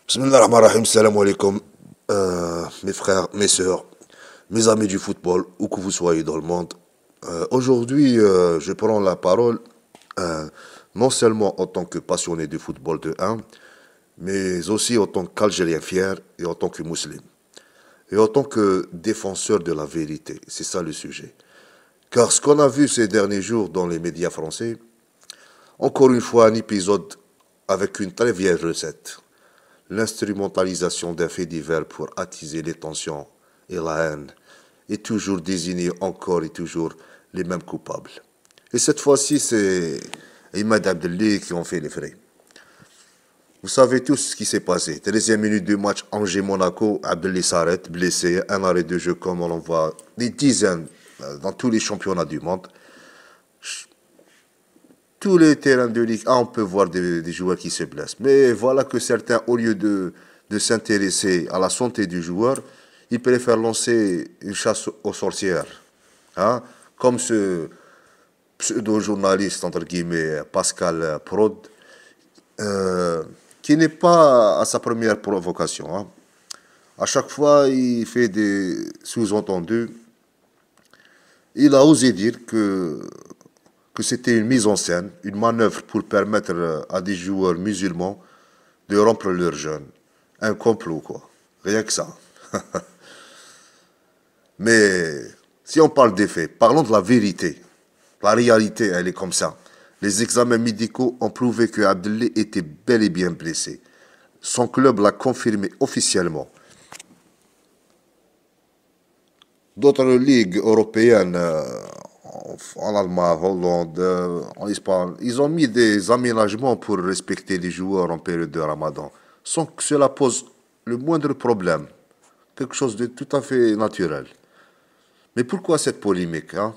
Bismillah ar-Rahman ar-Rahim, salam alaikum, mes frères, mes sœurs, mes amis du football, où que vous soyez dans le monde. Aujourd'hui, je prends la parole non seulement en tant que passionné du football de 1, mais aussi en tant qu'Algérien fier et en tant que musulman. Et en tant que défenseur de la vérité, c'est ça le sujet. Car ce qu'on a vu ces derniers jours dans les médias français, encore une fois un épisode avec une très vieille recette. L'instrumentalisation d'un fait divers pour attiser les tensions et la haine et toujours désigner encore et toujours les mêmes coupables. Et cette fois-ci, c'est Imad Abdelli qui ont fait les frais. Vous savez tous ce qui s'est passé. 13e minute du match Angers-Monaco, Abdelli s'arrête, blessé, un arrêt de jeu comme on en voit des dizaines dans tous les championnats du monde. Tous les terrains de Ligue 1, on peut voir des joueurs qui se blessent. Mais voilà que certains, au lieu de s'intéresser à la santé du joueur, ils préfèrent lancer une chasse aux sorcières. Hein? Comme ce pseudo-journaliste, entre guillemets, Pascal Prod, qui n'est pas à sa première provocation. Hein? À chaque fois, il fait des sous-entendus. Il a osé dire que c'était une mise en scène, une manœuvre pour permettre à des joueurs musulmans de rompre leur jeûne. Un complot, quoi. Rien que ça. Mais si on parle des faits, parlons de la vérité. La réalité, elle est comme ça. Les examens médicaux ont prouvé que Abdelli était bel et bien blessé. Son club l'a confirmé officiellement. D'autres ligues européennes, en Allemagne, Hollande, en Espagne, ils ont mis des aménagements pour respecter les joueurs en période de Ramadan, sans que cela pose le moindre problème. Quelque chose de tout à fait naturel. Mais pourquoi cette polémique, hein?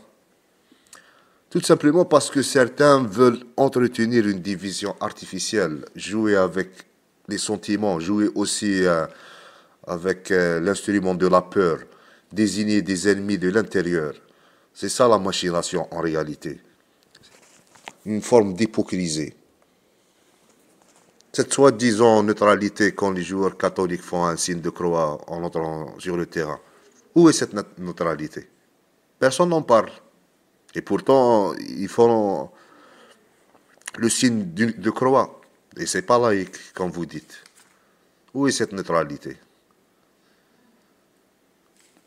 Tout simplement parce que certains veulent entretenir une division artificielle, jouer avec les sentiments, jouer aussi avec l'instrument de la peur, désigner des ennemis de l'intérieur. C'est ça la machination en réalité. Une forme d'hypocrisie. Cette soi-disant neutralité quand les joueurs catholiques font un signe de croix en entrant sur le terrain. Où est cette neutralité? Personne n'en parle. Et pourtant, ils font le signe de croix. Et c'est pas laïque, comme vous dites. Où est cette neutralité?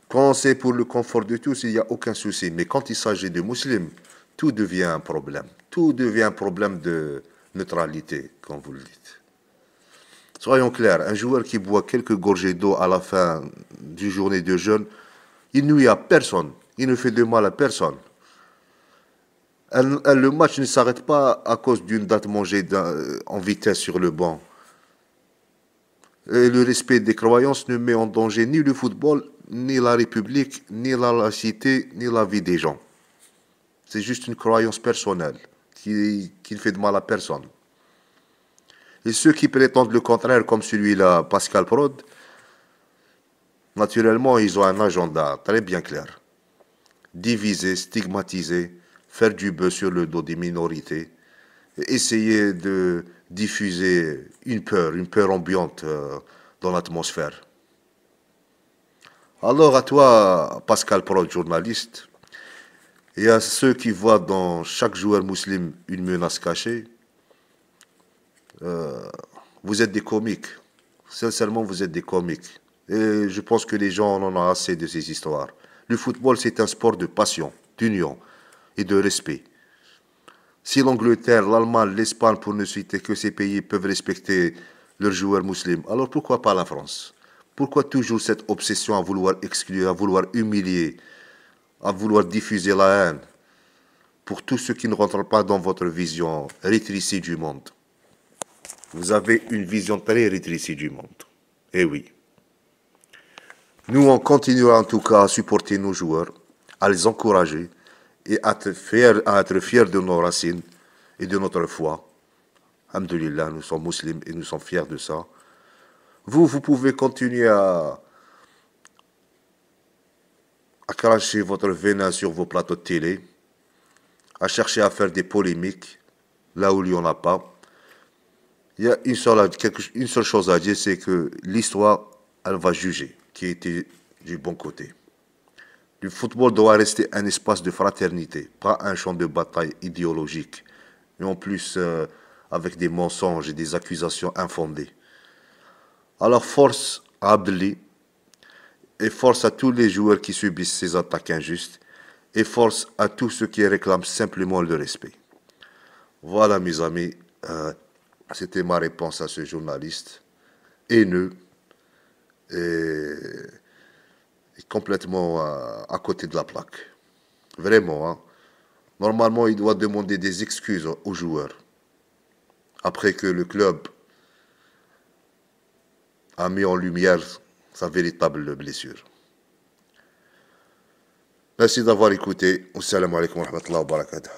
Quand c'est pour le confort de tous, il n'y a aucun souci. Mais quand il s'agit de musulmans, tout devient un problème. Tout devient un problème de neutralité, comme vous le dites. Soyons clairs, un joueur qui boit quelques gorgées d'eau à la fin d'une journée de jeûne, il nuit à personne. Il ne fait de mal à personne. Le match ne s'arrête pas à cause d'une date mangée en vitesse sur le banc. Et le respect des croyances ne met en danger ni le football, ni la République, ni la laïcité, ni la vie des gens. C'est juste une croyance personnelle qui ne fait de mal à personne. Et ceux qui prétendent le contraire, comme celui-là, Pascal Prod, naturellement, ils ont un agenda très bien clair. Diviser, stigmatiser, faire du buzz sur le dos des minorités, essayer de diffuser une peur ambiante dans l'atmosphère. Alors à toi, Pascal Prod, journaliste, et à ceux qui voient dans chaque joueur musulman une menace cachée, vous êtes des comiques. Sincèrement, vous êtes des comiques. Et je pense que les gens en ont assez de ces histoires. Le football, c'est un sport de passion, d'union et de respect. Si l'Angleterre, l'Allemagne, l'Espagne, pour ne citer que ces pays, peuvent respecter leurs joueurs musulmans, alors pourquoi pas la France? Pourquoi toujours cette obsession à vouloir exclure, à vouloir humilier, à vouloir diffuser la haine pour tous ceux qui ne rentrent pas dans votre vision rétrécie du monde? Vous avez une vision très rétrécie du monde. Eh oui. Nous, on continuera en tout cas à supporter nos joueurs, à les encourager et à être fiers de nos racines et de notre foi. Alhamdulillah, nous sommes musulmans et nous sommes fiers de ça. Vous pouvez continuer à cracher votre venin sur vos plateaux de télé, à chercher à faire des polémiques là où il n'y en a pas. Il y a une seule chose à dire, c'est que l'histoire, elle va juger qui était du bon côté. Le football doit rester un espace de fraternité, pas un champ de bataille idéologique, et en plus avec des mensonges et des accusations infondées. Alors force à Abdelli, et force à tous les joueurs qui subissent ces attaques injustes, et force à tous ceux qui réclament simplement le respect. Voilà mes amis, c'était ma réponse à ce journaliste haineux et, et complètement à côté de la plaque. Vraiment, hein. Normalement, il doit demander des excuses aux joueurs après que le club a mis en lumière sa véritable blessure. Merci d'avoir écouté. Assalamu alaikum wa rahmatullahi wa barakatuh.